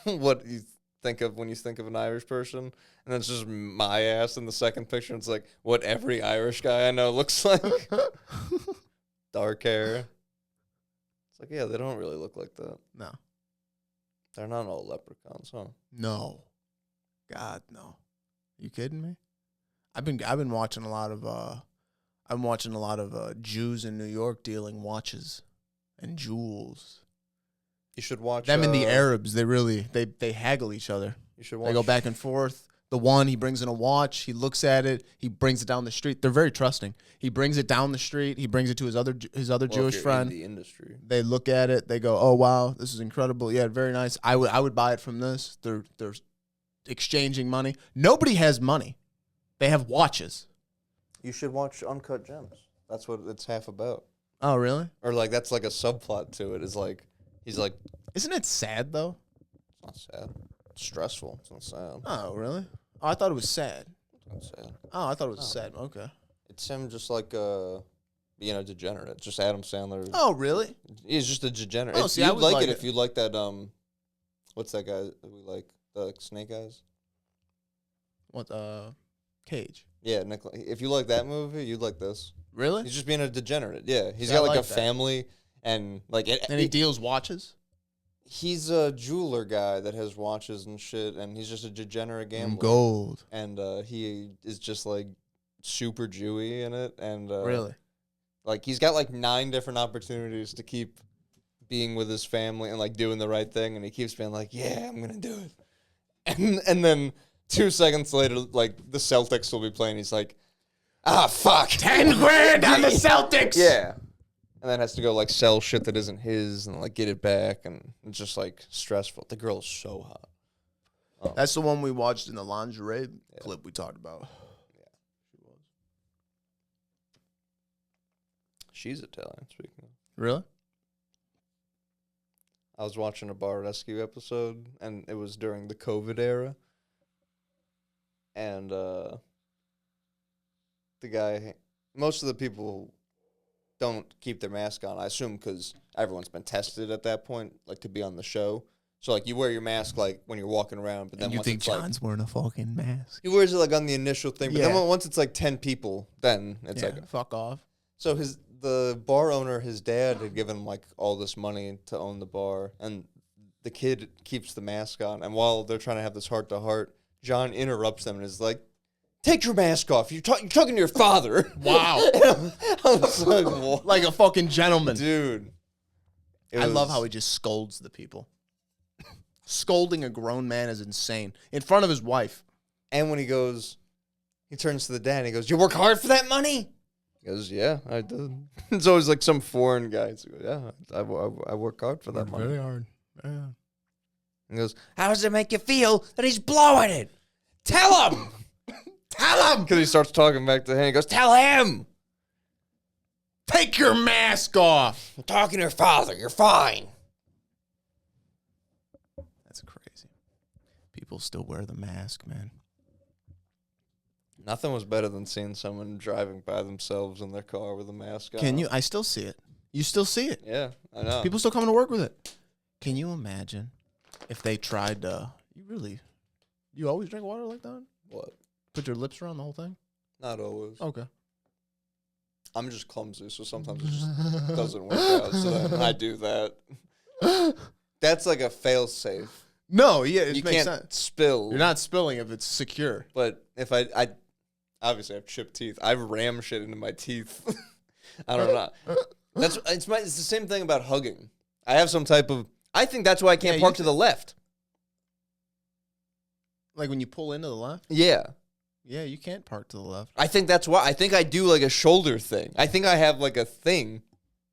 what you think of when you think of an Irish person. And then it's just my ass in the second picture. It's like what every Irish guy I know looks like. Dark hair. It's like, yeah, they don't really look like that. No. They're not all leprechauns, huh? No. God, no. You kidding me? I've been watching a lot of Jews in New York dealing watches and jewels. You should watch Them and the Arabs, they haggle each other. You should watch. They go back and forth. The one, he brings in a watch. He looks at it. He brings it down the street. They're very trusting. He brings it down the street. He brings it to his other Well, Jewish if you're friend. in the industry. They look at it. They go, "Oh wow, this is incredible. Yeah, very nice. I would buy it from this." They're exchanging money. Nobody has money. They have watches. You should watch Uncut Gems. That's what it's half about. Oh really? Or like that's like a subplot to it. Is like he's like Isn't it sad though? it's not sad. stressful. It's not sad. Oh, really? Oh, I thought it was sad. It's not sad. Oh, I thought it was sad. Okay. It's him just like being a degenerate. Just Adam Sandler. Oh, really? He's just a degenerate. Oh, see, I you'd would like like it it. if you like that. What's that guy that we like? The Snake Eyes. What? Cage. Yeah, if you like that movie, you'd like this. Really? He's just being a degenerate. Yeah, he's Yeah, got I like a like that. family and like. And he deals watches. He's a jeweler guy that has watches and shit, and he's just a degenerate gambler. Gold. And he is just like super Jewy in it, and Really? like he's got like 9 different opportunities to keep being with his family and like doing the right thing, and he keeps being like, "Yeah, I'm gonna do it," and then 2 seconds later, like the Celtics will be playing, he's like, "Ah, fuck, 10 grand on the Celtics. yeah." And then has to go like sell shit that isn't his and like get it back, and it's just like stressful. The girl's so hot. That's the one we watched in the lingerie clip we talked about. Yeah, she was. She's Italian. Speaking of, Really? I was watching a Bar Rescue episode, and it was during the COVID era, and the guy, most of the people don't keep their mask on, I assume because everyone's been tested at that point, like to be on the show. So like you wear your mask like when you're walking around, but then And you once think it's John's wearing a fucking mask? he wears it like on the initial thing, but Yeah. then once it's like 10 people, then it's like fuck off. so the bar owner, his dad had given him like all this money to own the bar, and the kid keeps the mask on, and while they're trying to have this heart to heart, John interrupts them and is like, "Take your mask off. You're talking to your father." Wow. I was like, "What?" Like a fucking gentleman. Dude. I love how he just scolds the people. Scolding a grown man is insane. In front of his wife. And when he turns to the dad and he goes, "You work hard for that money?" He goes, "Yeah, I did." It's always like some foreign guy. He goes, "Yeah, I work hard for that money." Very hard. Yeah. He goes, "How does it make you feel that he's blowing it? Tell him!" Tell him! Because he starts talking back to him. He goes, "Tell him! Take your mask off. I'm talking to your father. You're fine." That's crazy. People still wear the mask, man. Nothing was better than seeing someone driving by themselves in their car with a mask on. Can you? I still see it. You still see it. Yeah, I know. People still coming to work with it. Can you imagine if they tried to... You always drink water like that? What? Put your lips around the whole thing? Not always. Okay. I'm just clumsy, so sometimes it just doesn't work out. So then I do that. That's like a fail-safe. No, yeah, it You makes can't sense. spill. You're not spilling if it's secure. But if I obviously have chipped teeth. I ram shit into my teeth. I don't know. It's the same thing about hugging. I have some type of. I think that's why I can't park to the left. Like when you pull into the left? Yeah. Yeah, you can't park to the left. I think that's why. I think I do like a shoulder thing. I think I have like a thing.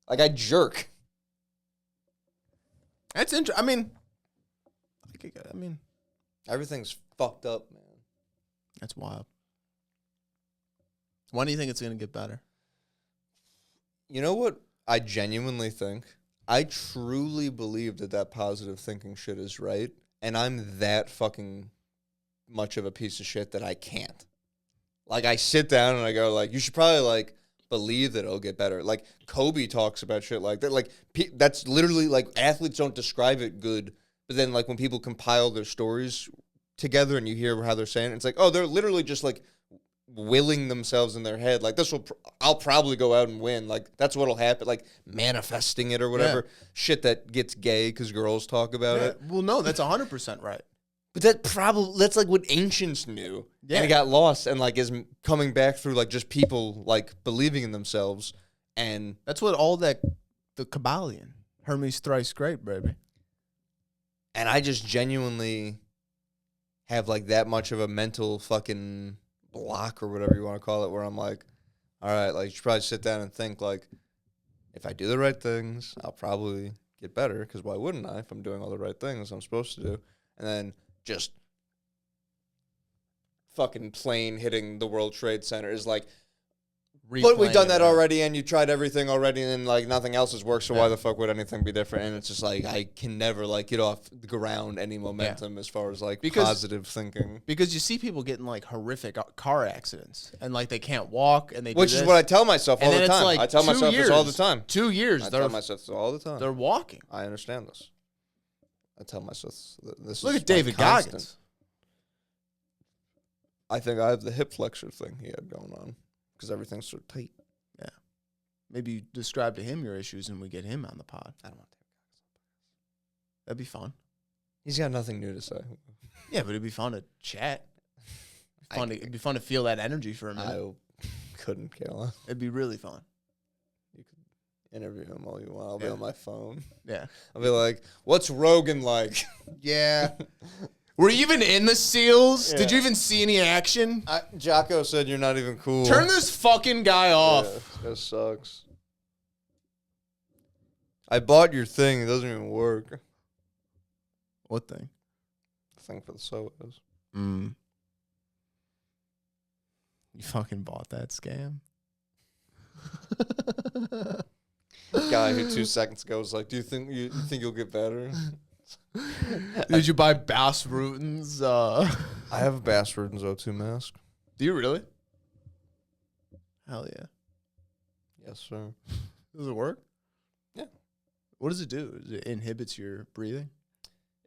Like I jerk. That's interesting. I mean, Everything's fucked up, man. that's wild. When do you think it's going to get better? You know what I genuinely think? I truly believe that positive thinking shit is right. And I'm that fucking much of a piece of shit that I can't. Like, I sit down and I go, like, you should probably, like, believe that it'll get better. Like, Kobe talks about shit like that. Like, that's literally, like, athletes don't describe it good. But then, like, when people compile their stories together and you hear how they're saying it, it's like, oh, they're literally just, like, willing themselves in their head. Like, I'll probably go out and win. Like, that's what'll happen. Like, manifesting it or whatever. Yeah. Shit that gets gay because girls talk about it. Well, no, that's 100% right. But that's like what ancients knew. Yeah. And it got lost and like is coming back through like just people like believing in themselves. And that's what the Kabbalion. Hermes thrice great, baby. And I just genuinely have like that much of a mental fucking block or whatever you want to call it, where I'm like, all right, like you should probably sit down and think like, if I do the right things, I'll probably get better. Because why wouldn't I if I'm doing all the right things I'm supposed to do? And then just fucking plane hitting the World Trade Center is like But we've done that already, and you tried everything already, and like nothing else has worked. So why the fuck would anything be different? And it's just like I can never like get off the ground any momentum as far as like positive thinking. Because you see people getting like horrific car accidents, and like they can't walk, and they which is what I tell myself all the time. Like I tell myself this all the time. 2 years. I tell myself this all the time. They're walking. I understand this. I tell myself this. Look at David Goggins. I think I have the hip flexor thing he had going on. Because everything's so tight. Yeah. Maybe you describe to him your issues and we get him on the pod. I don't want to. That'd be fun. He's got nothing new to say. Yeah, but it'd be fun to chat. It'd be fun to feel that energy for a minute. I couldn't care less. It'd be really fun. You could interview him all you want. I'll be on my phone. Yeah. I'll be like, what's Rogan like? Yeah. Were you even in the SEALs? Yeah. Did you even see any action? Jocko said you're not even cool. Turn this fucking guy off. Yeah, that sucks. I bought your thing. It doesn't even work. What thing? The thing for the sodas. You fucking bought that scam? Guy who 2 seconds ago was like, "Do you think you'll get better?" Did you buy Bass Rutin's? I have a Bass Rutin's O2 mask. Do you really? Hell yeah. Yes, sir. Does it work? Yeah. What does it do? It inhibits your breathing?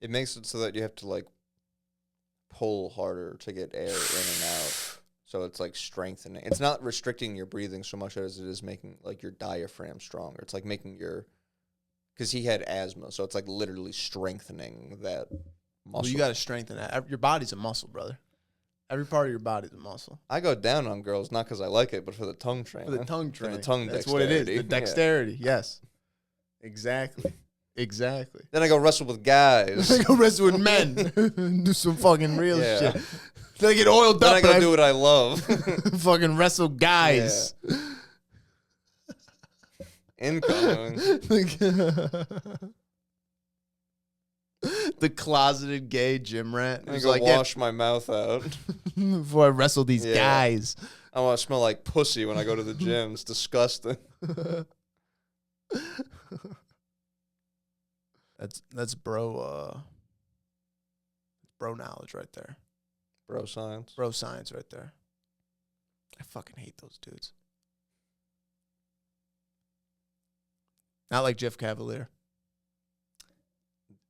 It makes it so that you have to like pull harder to get air in and out. So it's like strengthening. It's not restricting your breathing so much as it is making like your diaphragm stronger. It's like making your, because he had asthma, so it's like literally strengthening that muscle. Well, you got to strengthen that. Your body's a muscle, brother. Every part of your body's a muscle. I go down on girls not because I like it, but for the tongue training. For the tongue training. For the tongue That's dexterity. what it is. The dexterity. Yeah. Yes. Exactly. Exactly. Then I go wrestle with guys. I go wrestle with men. Do some fucking real shit. Then I get oiled then up. Then I go do what I love. Fucking wrestle guys. Yeah. Incoming. The closeted gay gym rat. I go wash my mouth out. Before I wrestle these guys. I want to smell like pussy when I go to the gym. It's disgusting. That's bro knowledge right there. Bro science. Bro science right there. I fucking hate those dudes. Not like Jeff Cavalier.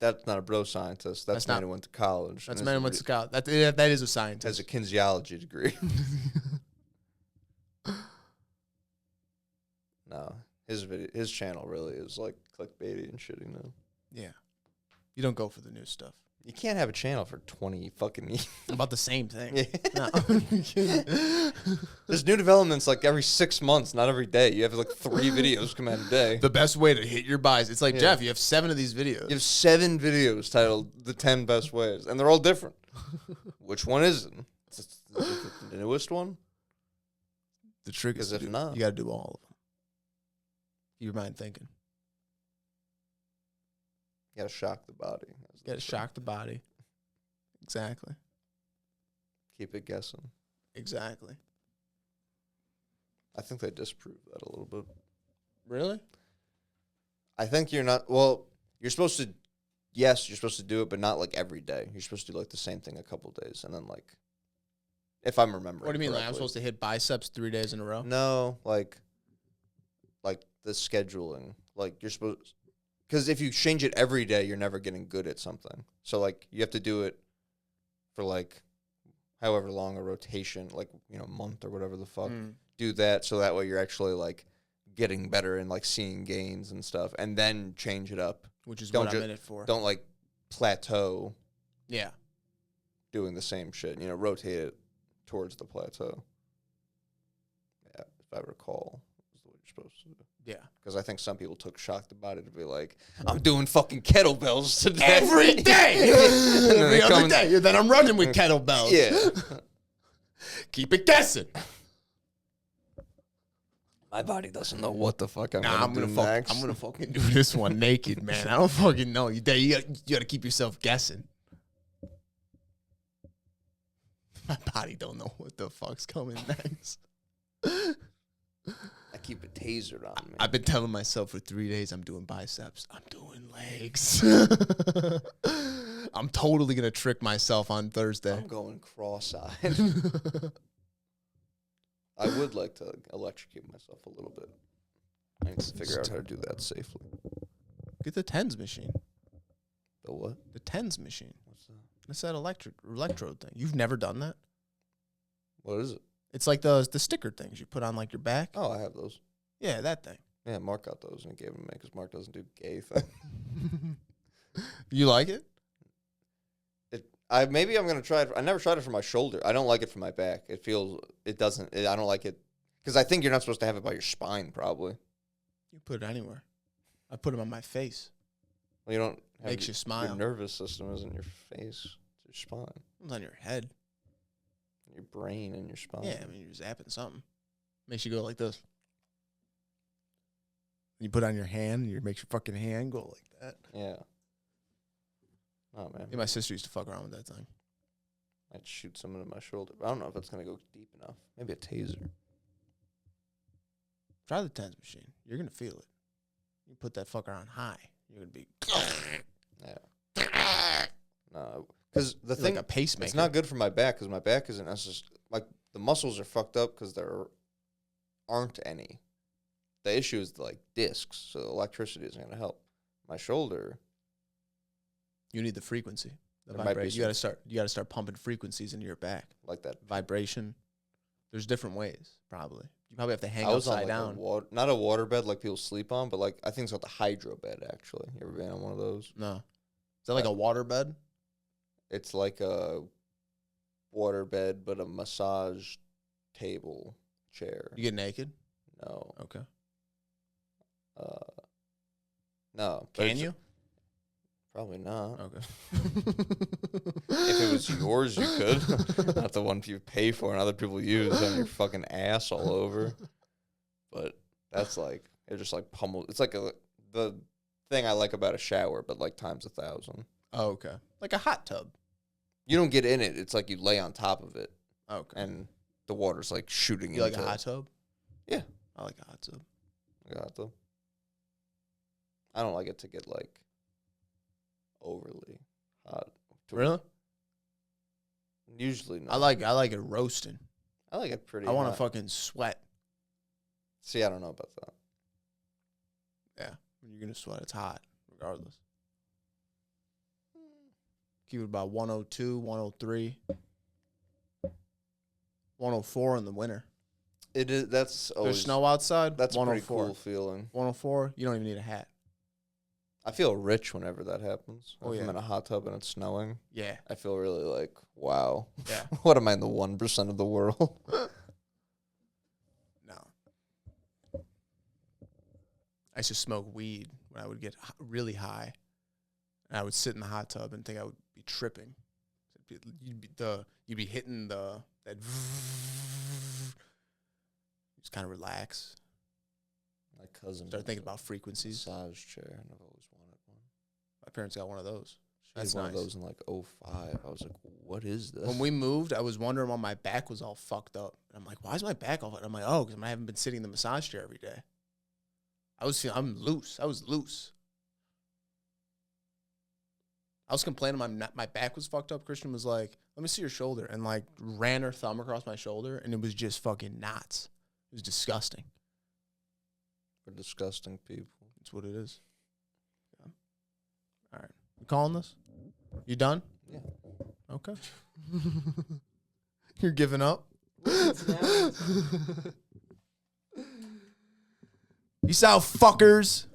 That's not a bro scientist. That's man who went to college. That's man who went to college. That is a scientist. Has a kinesiology degree. No, his channel really is like clickbaity and shitty now. Yeah, you don't go for the new stuff. You can't have a channel for 20 fucking years. About the same thing. Yeah. No. There's new developments like every 6 months, not every day. You have like 3 videos come out a day. The best way to hit your buys. It's like, Jeff, you have 7 of these videos. You have 7 videos titled The 10 Best Ways, and they're all different. Which one is it? Is it the newest one? The trick is, if not, you got to do all of them. Keep your mind thinking. You got to shock the body. You got to shock the body. Exactly. Keep it guessing. Exactly. I think they disprove that a little bit. Really? I think you're not, well, you're supposed to, yes, you're supposed to do it, but not like every day. You're supposed to do like the same thing a couple days, and then like, if I'm remembering. What do you mean? Correctly. Like I'm supposed to hit biceps 3 days in a row? No, like the scheduling. Like you're supposed, because if you change it every day, you're never getting good at something. So like you have to do it for like however long a rotation, like, you know, month or whatever the fuck. Do that so that way you're actually like getting better and like seeing gains and stuff, and then change it up. Which is what I'm in it for. Don't like plateau. Yeah. Doing the same shit. You know, rotate it towards the plateau. Yeah, if I recall, is what you're supposed to do. Yeah. Because I think some people took shock the body to be like, I'm doing fucking kettlebells today. Every day! Every other day. Then I'm running with kettlebells. Yeah. Keep it guessing. My body doesn't know what the fuck I'm gonna do next. I'm gonna fucking do this one naked, man. I don't fucking know. You gotta keep yourself guessing. My body don't know what the fuck's coming next. I keep it tasered on me. I've been telling myself for 3 days I'm doing biceps. I'm doing legs. I'm totally going to trick myself on Thursday. I'm going cross-eyed. I would like to electrocute myself a little bit. I need to figure out how to do that safely. Get the TENS machine. The what? The TENS machine. What's that? It's that electrode thing. You've never done that? What is it? It's like the sticker things you put on like your back. Oh, I have those. Yeah, that thing. Yeah, Mark got those and he gave them to me because Mark doesn't do gay things. You like it? Maybe I'm gonna try it. I never tried it for my shoulder. I don't like it for my back. I don't like it because I think you're not supposed to have it by your spine. Probably. You put it anywhere. I put them on my face. Well, you don't. Makes you smile. Your nervous system isn't your face. It's your spine. It's on your head. Your brain and your spine. Yeah, I mean you're zapping something. Makes you go like this. You put it on your hand. And it makes your fucking hand go like that. Yeah. Oh man. Yeah, my sister used to fuck around with that thing. I'd shoot someone in my shoulder. But I don't know if it's gonna go deep enough. Maybe a taser. Try the TENS machine. You're gonna feel it. You put that fucker on high. You're gonna be. Yeah. No, because the thing, like a pacemaker. it's not good for my back because my back isn't necessarily like the muscles are fucked up because there aren't any. The issue is like discs, so the electricity isn't gonna help. My shoulder. You need the frequency. The There might be vibration. You gotta start pumping frequencies into your back. Like that Vibration. There's different ways, probably. You probably have to hang I was on upside like down. not a water bed like people sleep on, but like I think it's called the hydro bed. Actually, you ever been on one of those? No. Is that like a water bed? It's like a water bed, but a massage table chair. You get naked? No, Okay. no. but Can it's- you? Probably not. Okay. If it was yours, you could. Not the one you pay for and other people use on your fucking ass all over. But that's like, it just like pummels. It's like the thing I like about a shower, but like times 1,000. Oh, okay. Like a hot tub. You don't get in it. It's like you lay on top of it. Okay. And the water's like shooting You like into a hot tub? Yeah. I like a hot tub. I don't like it to get like overly hot. Really? Usually not. I like it roasting. I like it pretty I want to hot. fucking sweat. See, I don't know about that. Yeah. When you're going to sweat, it's hot, regardless. Keep it about 102, 103, 104 in the winter. It is. That's always. There's snow outside. That's a pretty 104. cool feeling. 104, you don't even need a hat. I feel rich whenever that happens. Oh, if I'm yeah. in a hot tub and it's snowing, Yeah. I feel really like, wow. Yeah. What am I in the 1% of the world? No. I used to smoke weed when I would get really high. And I would sit in the hot tub and think I would be tripping. You'd be hitting that. Just kind of relax. My cousin Start has thinking a about frequencies. massage chair, and I've always wanted one. My parents got one of those. She That's had one nice. of those in like 05. I was like, what is this? When we moved, I was wondering why my back was all fucked up. And I'm like, why is my back all fucked up? I'm like, oh, because I haven't been sitting in the massage chair every day. I'm loose. I was loose. I was complaining my back was fucked up. Christian was like, let me see your shoulder. And like ran her thumb across my shoulder. And it was just fucking knots. It was disgusting. For disgusting people. That's what it is. Yeah. All right. You calling this? You done? Yeah. Okay. You're giving up? Peace out, fuckers.